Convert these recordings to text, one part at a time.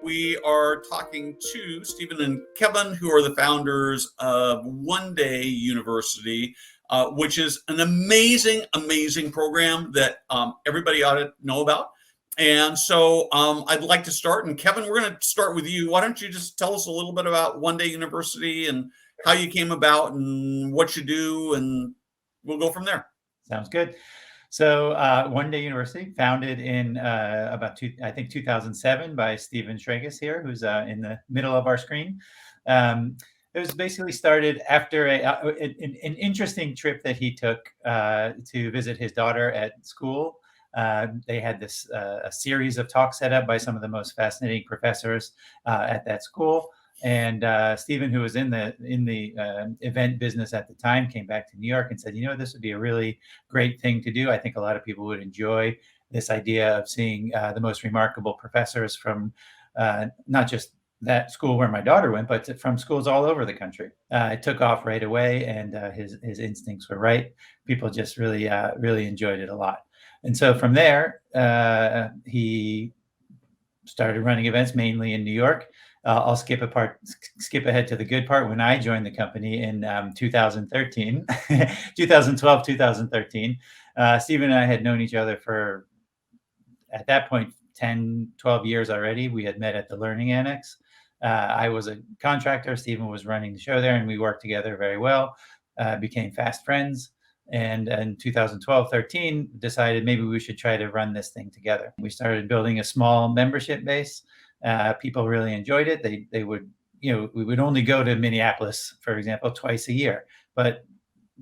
We are talking to Stephen and Kevin, who are the founders of One Day University, which is an amazing, amazing program that everybody ought to know about. And so I'd like to start. And Kevin, we're going to start with you. Why don't you just tell us a little bit about One Day University and how you came about and what you do, and we'll go from there. Sounds good. So One Day University, founded in about 2007 by Stephen Schragis here, who's in the middle of our screen. It was basically started after an interesting trip that he took to visit his daughter at school. They had this a series of talks set up by some of the most fascinating professors at that school. And Stephen, who was in the event business at the time, came back to New York and said, this would be a really great thing to do. I think a lot of people would enjoy this idea of seeing the most remarkable professors from not just that school where my daughter went, but from schools all over the country. It took off right away, and his instincts were right. People just really enjoyed it a lot. And so from there, he started running events mainly in New York. I'll skip ahead to the good part. When I joined the company in 2013, 2012, 2013, Stephen and I had known each other for, at that point, 10, 12 years already. We had met at the Learning Annex. I was a contractor. Stephen was running the show there, and we worked together very well, became fast friends. And in 2012-13, decided maybe we should try to run this thing together. We started building a small membership base. People really enjoyed it. They would, we would only go to Minneapolis, for example, twice a year, but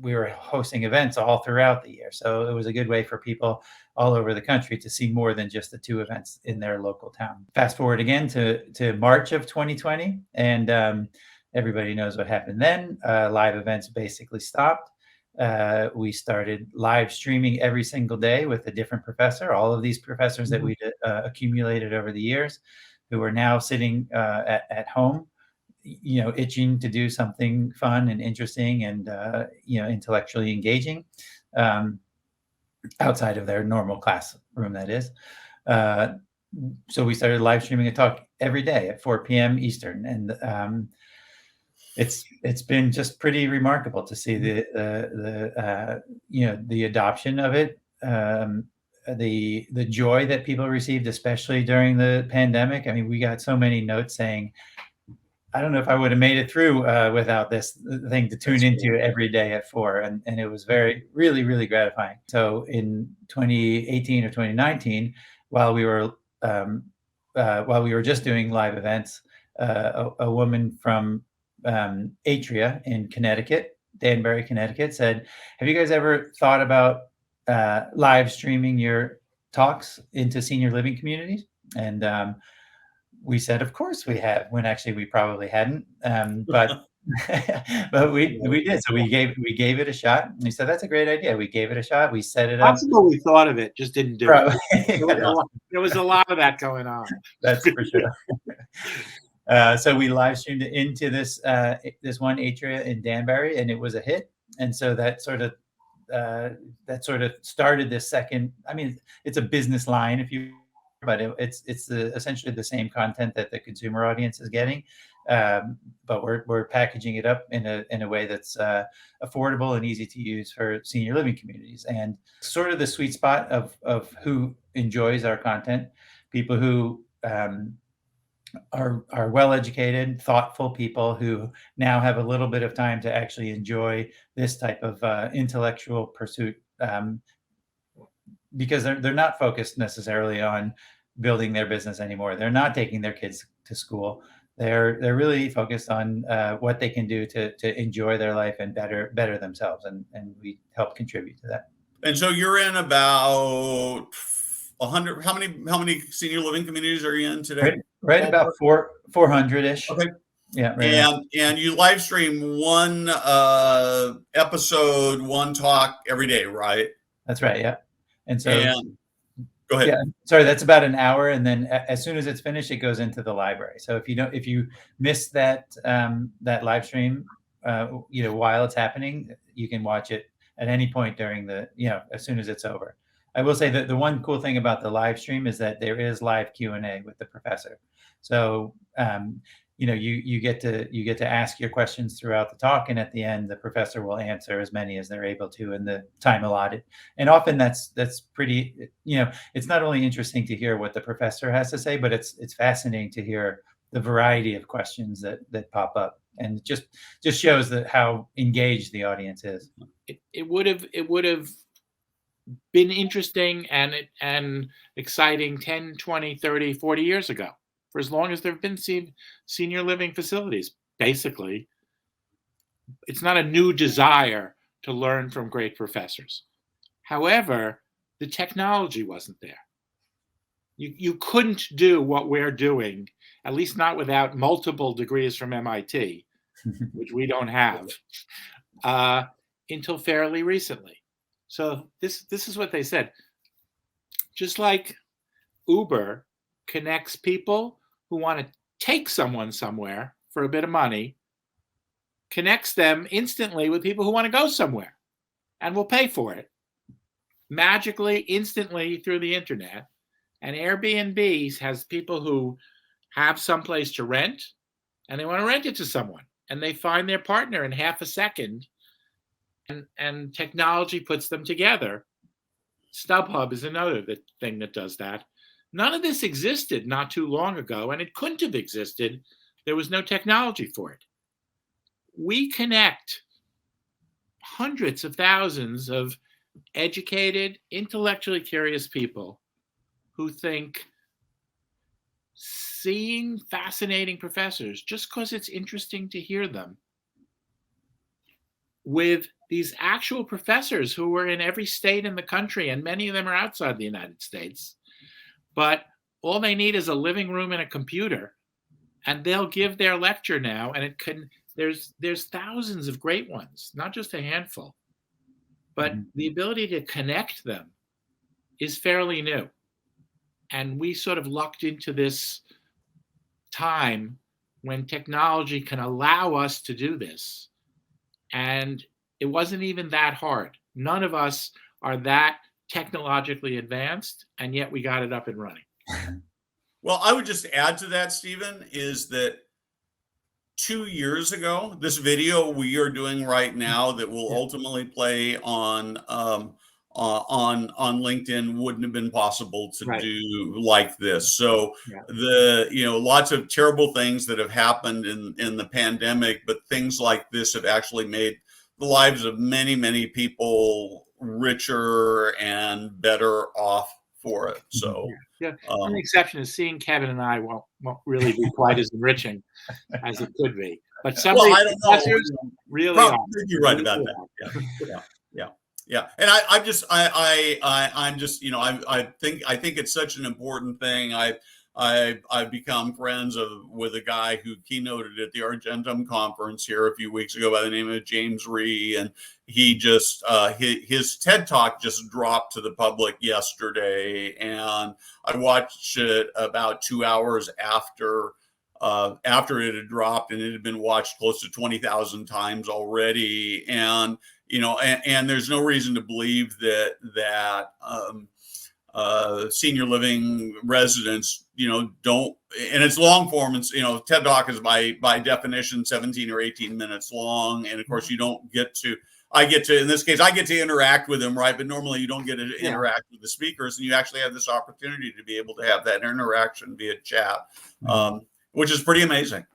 we were hosting events all throughout the year. So it was a good way for people all over the country to see more than just the two events in their local town. Fast forward again to March of 2020, and everybody knows what happened then. Live events basically stopped. We started live streaming every single day with a different professor, all of these professors that we accumulated over the years, who are now sitting at home, itching to do something fun and interesting and, intellectually engaging outside of their normal classroom, that is. So we started live streaming a talk every day at 4 p.m. Eastern. And it's been just pretty remarkable to see the adoption of it. The joy that people received, especially during the pandemic. I mean, we got so many notes saying, I don't know if I would have made it through without this thing to tune into every day at 4. And it was really, really gratifying. So in 2018 or 2019, while we were just doing live events, a woman from Atria in Connecticut, Danbury, Connecticut, said, have you guys ever thought about live streaming your talks into senior living communities? And we said, of course we have, when actually we probably hadn't, but but we did. So we gave it a shot. And we said, that's a great idea. We gave it a shot. We set it up. Possible we thought of it, just didn't do it. There was a lot of that going on. That's for sure. So we live streamed it into this one Atria in Danbury, and it was a hit. And so that sort of started this second. I mean, it's a business line, but it's essentially the same content that the consumer audience is getting, but we're packaging it up in a way that's affordable and easy to use for senior living communities. And sort of the sweet spot of who enjoys our content, people who are well-educated, thoughtful people who now have a little bit of time to actually enjoy this type of intellectual pursuit, because they're not focused necessarily on building their business anymore. They're not taking their kids to school. They're really focused on what they can do to enjoy their life and better themselves, and we help contribute to that. And so you're in about 100. How many senior living communities are you in today? Right about 400-ish. Okay. Yeah. Right. And you live stream one episode, one talk every day, right? That's right. Yeah. And so go ahead. Yeah. Sorry, that's about an hour, and then as soon as it's finished, it goes into the library. So if you miss that live stream, while it's happening, you can watch it at any point during as soon as it's over. I will say that the one cool thing about the live stream is that there is live Q&A with the professor. So you get to ask your questions throughout the talk, and at the end, the professor will answer as many as they're able to in the time allotted. And often that's pretty. It's not only interesting to hear what the professor has to say, but it's fascinating to hear the variety of questions that pop up, and it just shows that how engaged the audience is. It would have been interesting and exciting 10, 20, 30, 40 years ago, for as long as there have been senior living facilities. Basically, it's not a new desire to learn from great professors. However, the technology wasn't there. You couldn't do what we're doing, at least not without multiple degrees from MIT, which we don't have, until fairly recently. So this is what they said. Just like Uber connects people who want to take someone somewhere for a bit of money, connects them instantly with people who want to go somewhere and will pay for it magically, instantly through the internet. And Airbnb has people who have someplace to rent and they want to rent it to someone, and they find their partner in half a second, and technology puts them together. StubHub is another thing that does that. None of this existed not too long ago, and it couldn't have existed. There was no technology for it. We connect hundreds of thousands of educated, intellectually curious people who think seeing fascinating professors, just because it's interesting to hear them, with these actual professors who were in every state in the country, and many of them are outside the United States, but all they need is a living room and a computer, and they'll give their lecture now, and there's thousands of great ones, not just a handful, but the ability to connect them is fairly new. And we sort of lucked into this time when technology can allow us to do this. And it wasn't even that hard. None of us are that technologically advanced, and yet we got it up and running. Well, I would just add to that, Stephen, is that 2 years ago, this video we are doing right now that will ultimately play on LinkedIn wouldn't have been possible to do like this. So lots of terrible things that have happened in the pandemic, but things like this have actually made the lives of many, many people richer and better off for it. So one exception is seeing Kevin and I won't really be quite as enriching as it could be. But some of these professors really are. You're right about that. Yeah. And I think it's such an important thing. I've become friends with a guy who keynoted at the Argentum conference here a few weeks ago by the name of James Rhee, and he just his TED Talk just dropped to the public yesterday, and I watched it about 2 hours after it had dropped, and it had been watched close to 20,000 times already, and there's no reason to believe that senior living residents, don't, and it's long form. And, TED Talk is by definition 17 or 18 minutes long. And of course you don't get to, in this case, I get to interact with them, right? But normally you don't get to interact with the speakers, and you actually have this opportunity to be able to have that interaction via chat, which is pretty amazing.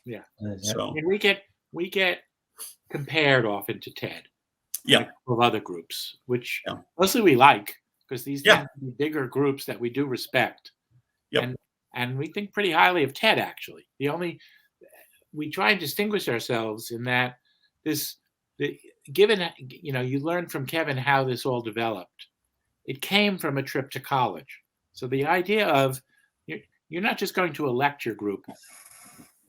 Yeah. So and we get compared often to TED. Of other groups, which mostly we like, because these tend to be bigger groups that we do respect. And we think pretty highly of TED, actually. We try and distinguish ourselves in that you learned from Kevin how this all developed. It came from a trip to college. So the idea of you're not just going to a lecture group,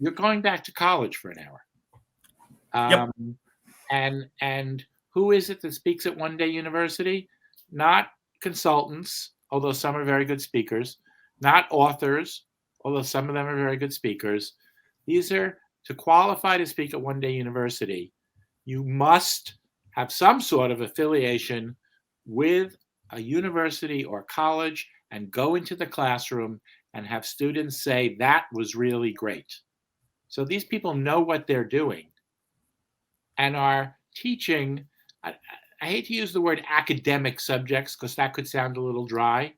you're going back to college for an hour. And who is it that speaks at One Day University? Not consultants, although some are very good speakers. Not authors, although some of them are very good speakers. These are, to qualify to speak at One Day University, you must have some sort of affiliation with a university or college and go into the classroom and have students say, that was really great. So these people know what they're doing and are teaching. I hate to use the word academic subjects because that could sound a little dry,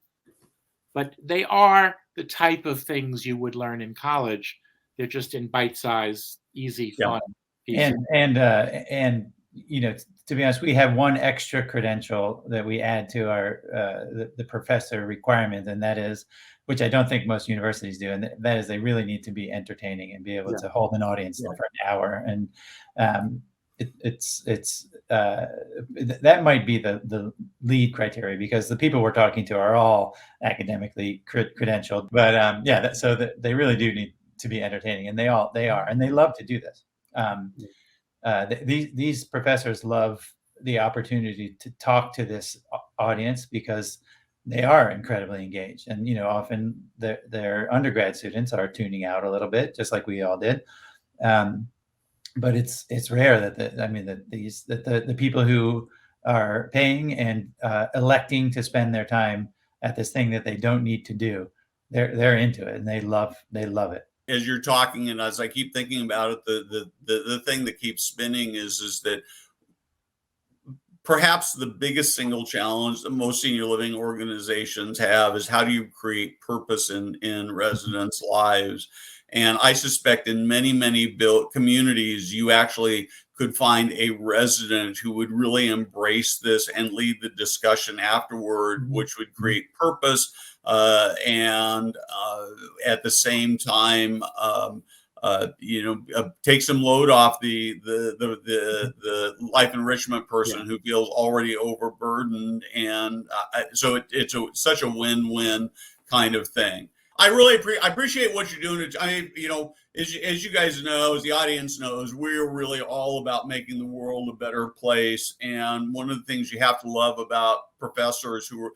but they are the type of things you would learn in college. They're just in bite-sized, easy, fun pieces. And you know, to be honest, we have one extra credential that we add to our the professor requirement, and that is, which I don't think most universities do, and that is they really need to be entertaining and be able to hold an audience for an hour. And that might be the lead criteria, because the people we're talking to are all academically credentialed. But so they really do need to be entertaining, and they are, and they love to do this. These professors love the opportunity to talk to this audience because they are incredibly engaged, and often their undergrad students are tuning out a little bit, just like we all did. But it's rare that the people who are paying and electing to spend their time at this thing that they don't need to do, they're into it, and they love it. As you're talking, and as I keep thinking about it, the thing that keeps spinning is that perhaps the biggest single challenge that most senior living organizations have is, how do you create purpose in residents' lives? And I suspect in many built communities, you actually could find a resident who would really embrace this and lead the discussion afterward, which would create purpose and at the same time, take some load off the life enrichment person who feels already overburdened, and so it's such a win-win kind of thing. I really appreciate what you're doing. As you guys know, as the audience knows, we're really all about making the world a better place. And one of the things you have to love about professors who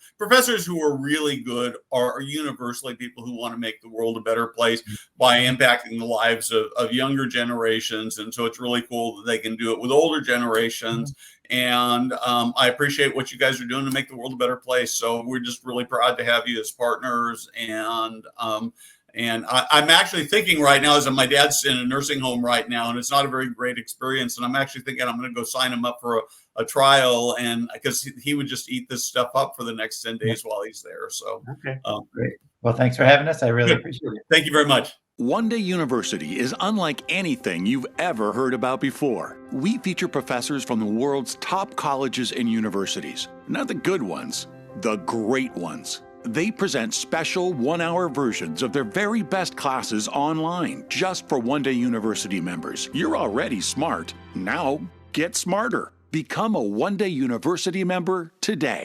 are really good are universally people who want to make the world a better place by impacting the lives of younger generations. And so it's really cool that they can do it with older generations. And I appreciate what you guys are doing to make the world a better place. So we're just really proud to have you as partners. And I'm actually thinking right now, as my dad's in a nursing home right now, and it's not a very great experience. And I'm actually thinking I'm going to go sign him up for a trial, and because he would just eat this stuff up for the next 10 days while he's there. So, great. Well, thanks for having us. I really appreciate it. Thank you very much. One Day University is unlike anything you've ever heard about before. We feature professors from the world's top colleges and universities. Not the good ones, the great ones. They present special 1-hour versions of their very best classes online, just for One Day University members. You're already smart. Now get smarter. Become a One Day University member today.